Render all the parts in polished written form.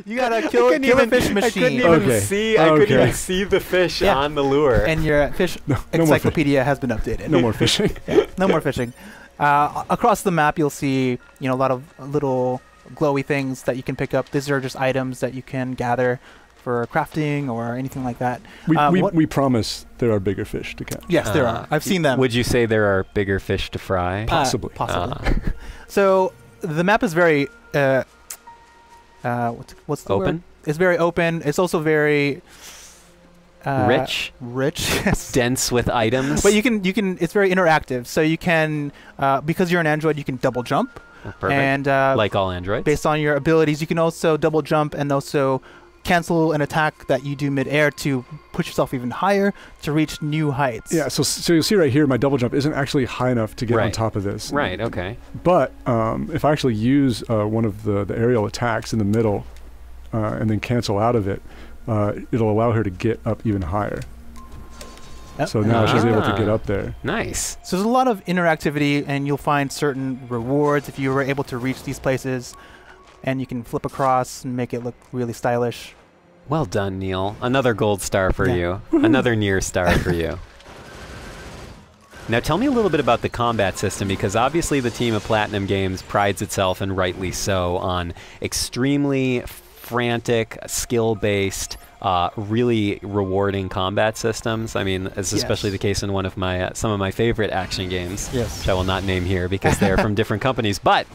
You gotta kill a fish machine. I couldn't even see the fish on the lure. And your fish encyclopedia has been updated. No more fishing. No more fishing. Across the map, you'll see a lot of little glowy things that you can pick up. These are just items that you can gather for crafting or anything like that. We promise there are bigger fish to catch. Yes, there are. I've seen them. Would you say there are bigger fish to fry? Possibly. Possibly. So the map is very what's the open? word? It's very open. It's also very rich, yes. Dense with items. But you can. It's very interactive. So you can, because you're an android, you can double jump. Oh, perfect. And like all androids. Based on your abilities, you can also double jump and also cancel an attack that you do mid-air to push yourself even higher to reach new heights. Yeah. So you'll see right here, my double jump isn't actually high enough to get on top of this. Right. Okay. But if I actually use one of the aerial attacks in the middle and then cancel out of it, it'll allow her to get up even higher. So now she's able to get up there. Nice. So there's a lot of interactivity, and you'll find certain rewards if you were able to reach these places, and you can flip across and make it look really stylish. Well done, Neil. Another gold star for you. Another NieR star for you. Now tell me a little bit about the combat system, because obviously the team of Platinum Games prides itself, and rightly so, on extremely frantic, skill-based, really rewarding combat systems. I mean, it's especially the case in one of my some of my favorite action games, which I will not name here because they're from different companies. But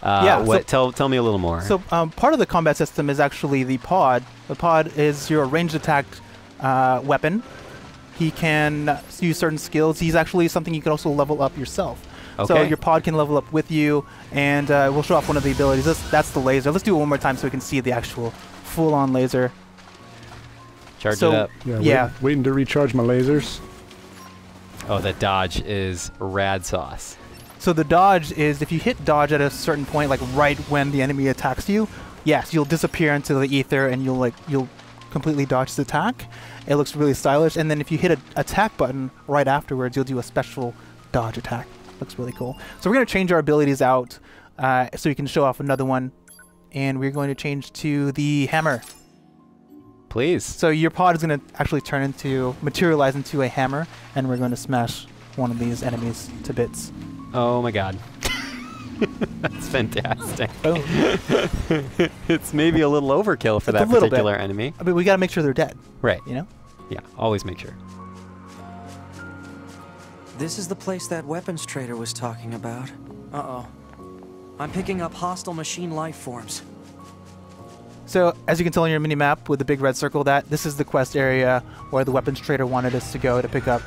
tell me a little more. So part of the combat system is actually the pod. The pod is your ranged attack weapon. He can use certain skills. He's actually something you can also level up yourself. Okay. So your pod can level up with you, and we'll show off one of the abilities. That's the laser. Let's do it one more time so we can see the actual full-on laser. Charge it up. Yeah. Waiting to recharge my lasers. Oh, that dodge is rad sauce. So the dodge is if you hit dodge at a certain point, like right when the enemy attacks you, yes, you'll disappear into the ether and you'll completely dodge the attack. It looks really stylish. And then if you hit an attack button right afterwards, you'll do a special dodge attack. Looks really cool. So we're going to change our abilities out so you can show off another one. And we're going to change to the hammer. Please. So your pod is going to materialize into a hammer, and we're going to smash one of these enemies to bits. Oh my god. That's fantastic. Boom. It's maybe a little overkill for that particular enemy. I mean, we got to make sure they're dead. Right. You know? Yeah, always make sure. This is the place that weapons trader was talking about. Uh-oh. I'm picking up hostile machine life forms. So, as you can tell on your mini-map with the big red circle, this is the quest area where the weapons trader wanted us to go to pick up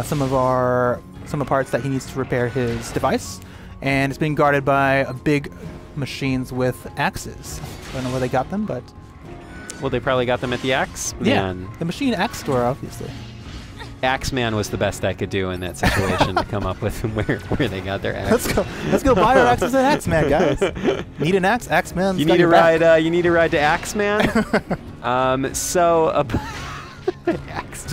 some of the parts that he needs to repair his device. And it's being guarded by big machines with axes. I don't know where they got them, but... Well, they probably got them at the Axe Man. Yeah, the machine axe store, obviously. Axe Man was the best I could do in that situation to come up with where they got their axe. Let's go buy our axes at Axe Man, guys. Need an axe? Axe Man. You need a ride. You need a ride to Axe Man. So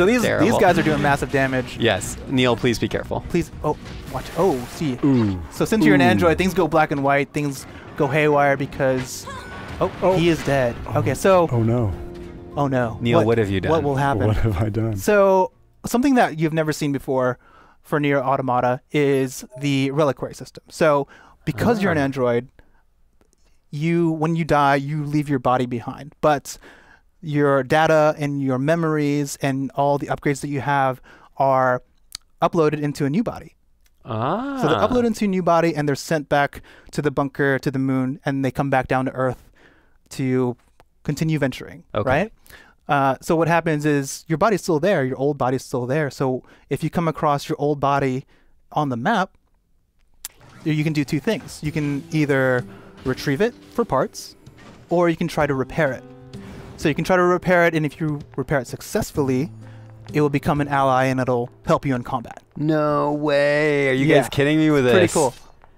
these guys are doing massive damage. Yes, Neil, please be careful. Please. Oh, watch. Oh, see. Ooh. So since you're an android, things go black and white. Things go haywire because. Oh, he is dead. Okay, so. Oh no. Oh no. Neil, what have you done? What will happen? What have I done? So. Something that you've never seen before for NieR Automata is the reliquary system. So, because you're an android, when you die, you leave your body behind. But your data and your memories and all the upgrades that you have are uploaded into a new body. So they're uploaded into a new body, and they're sent back to the bunker, to the moon, and they come back down to Earth to continue venturing, right? So what happens is your body's still there, your old body's still there. So if you come across your old body on the map, you can do two things. You can either retrieve it for parts, or you can try to repair it. So you can try to repair it, and if you repair it successfully, it will become an ally and it'll help you in combat. No way. Are you guys kidding me with this? Pretty cool.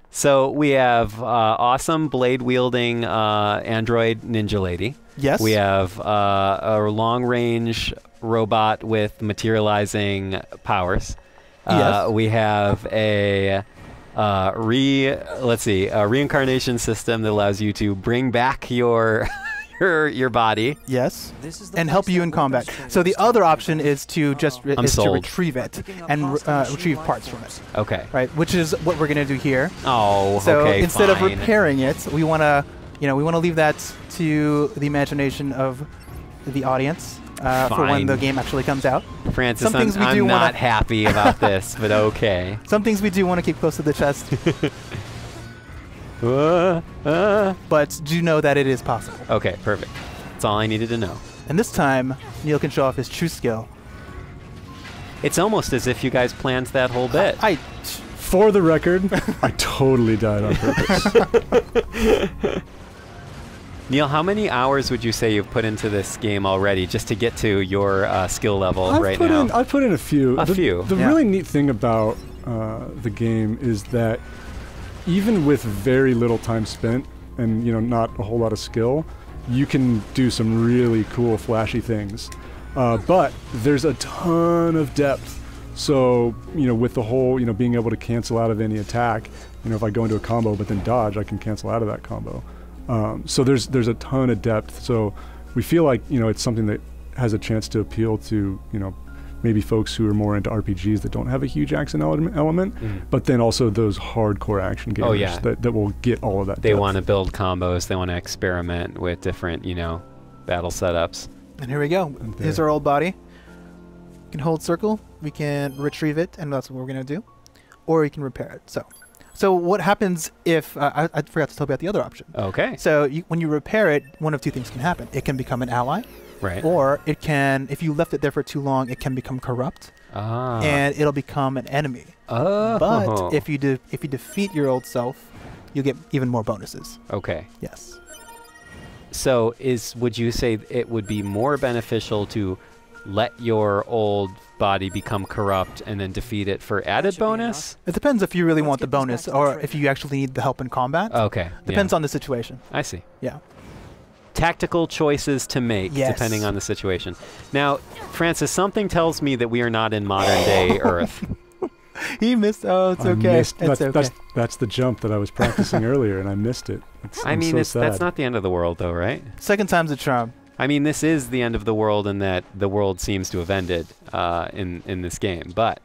So we have awesome blade-wielding android ninja lady. Yes. We have a long-range robot with materializing powers. Yes. We have a reincarnation system that allows you to bring back your your body. Yes. This is the And place help you that in combat. weapons trader So the was other talking option about. is to just I'm sold. retrieve it and retrieve parts from it, Okay. right? Which is what we're gonna do here. Oh, So okay, instead of fine. repairing it, we wanna, we wanna leave that to the imagination of the audience for when Fine. the game actually comes out. Francis, Some things we do I'm wanna- not happy about this, but okay. Some things we do want to keep close to the chest, but do know that it is possible. Okay, perfect. That's all I needed to know. And this time, Neil can show off his true skill. It's almost as if you guys planned that whole bit. For the record, I totally died on purpose. Neil, how many hours would you say you've put into this game already just to get to your skill level right now? I've put in a few. A few, The yeah. really neat thing about the game is that even with very little time spent and not a whole lot of skill, you can do some really cool, flashy things. But there's a ton of depth. So with the whole being able to cancel out of any attack, if I go into a combo but then dodge, I can cancel out of that combo. So there's a ton of depth. So we feel like it's something that has a chance to appeal to maybe folks who are more into RPGs that don't have a huge action element, but then also those hardcore action gamers that will get all of that. They depth. want to build combos. They want to experiment with different battle setups. And here we go. Here's our old body. We can hold circle. We can retrieve it, and that's what we're gonna do, or we can repair it. So what happens if I forgot to tell you about the other option? Okay. So when you repair it, one of two things can happen. It can become an ally, Right. or it can, if you left it there for too long, it can become corrupt, and it'll become an enemy. Oh. But if you defeat your old self, you'll get even more bonuses. Okay. Yes. So would you say it would be more beneficial to let your old body become corrupt and then defeat it for added should be bonus? It depends if you really Let's want the get this back bonus to the or trader. if you actually need the help in combat. Okay. Depends on the situation. I see. Yeah. Tactical choices to make depending on the situation. Now, Francis, something tells me that we are not in modern day Earth. He missed. Oh, it's I okay. missed- It's okay. That's the jump that I was practicing earlier, and I missed it. I mean, so that's sad. not the end of the world, though, right? Second time's a charm. I mean, this is the end of the world in that the world seems to have ended in this game, but...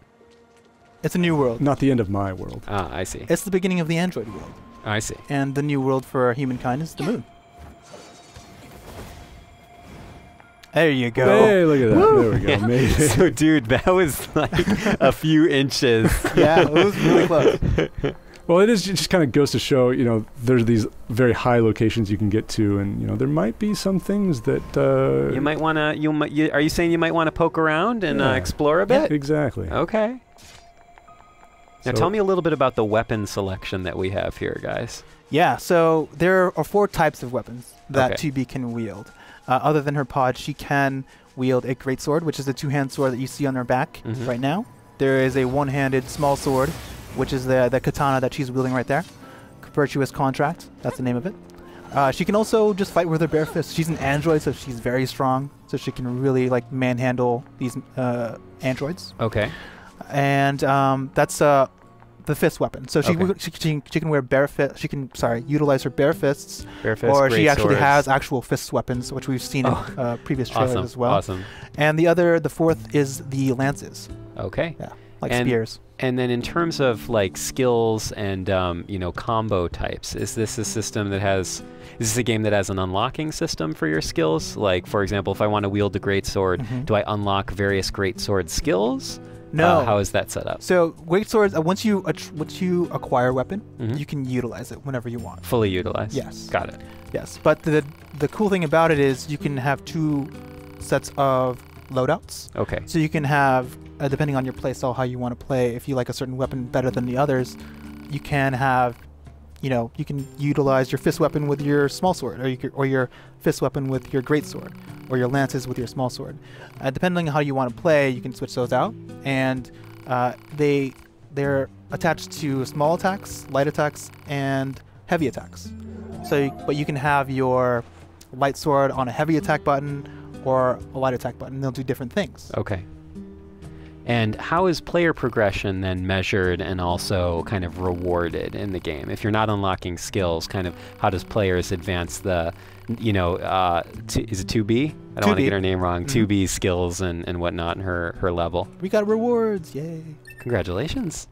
It's a new world. Not the end of my world. I see. It's the beginning of the android world. I see. And the new world for humankind is the moon. There you go. Hey, look at that. Woo! There we go. Yeah. Made it. So, dude, that was like a few inches. Yeah, it was really close. Well, it just kind of goes to show, there's these very high locations you can get to, and there might be some things that You might want to. Are you saying you might want to poke around and Yeah. explore a bit? Exactly. Okay. Now, So- tell me a little bit about the weapon selection that we have here, guys. Yeah, so there are 4 types of weapons that Okay. 2B can wield. Other than her pod, she can wield a greatsword, which is the 2-hand sword that you see on her back Mhm. right now. There is a 1-handed small sword, which is the katana that she's wielding right there. Virtuous Contract, that's the name of it. She can also just fight with her bare fists. She's an android, so she's very strong, so she can really manhandle these androids. Okay. And that's the fist weapon. So she can wear bare fist. She can utilize her bare fists, Bare fist, or she great actually swords. has actual fist weapons, which we've seen in previous trailers Awesome. as well. Awesome. And the fourth is the lances. Okay. Yeah, like And- spears. And then in terms of skills and combo types, is this a system that has? Is this a game that has an unlocking system for your skills? Like, for example, if I want to wield the greatsword, do I unlock various greatsword skills? No. How is that set up? So greatswords, once you acquire a weapon, Mhm. you can utilize it whenever you want. Fully utilized. Yes. Got it. Yes, but the cool thing about it is you can have 2 sets of loadouts. Okay. So you can have, depending on your playstyle, how you want to play. If you like a certain weapon better than the others, you can have, you can utilize your fist weapon with your small sword, or your fist weapon with your great sword, or your lances with your small sword. Depending on how you want to play, you can switch those out, and they're attached to small attacks, light attacks, and heavy attacks. But you can have your light sword on a heavy attack button or a light attack button. They'll do different things. Okay. And how is player progression then measured and also kind of rewarded in the game? If you're not unlocking skills, kind of how does players advance the you know, is it 2B? I don't want to 2B. get her name wrong. 2B skills and whatnot, and her level. We got rewards, yay! Congratulations.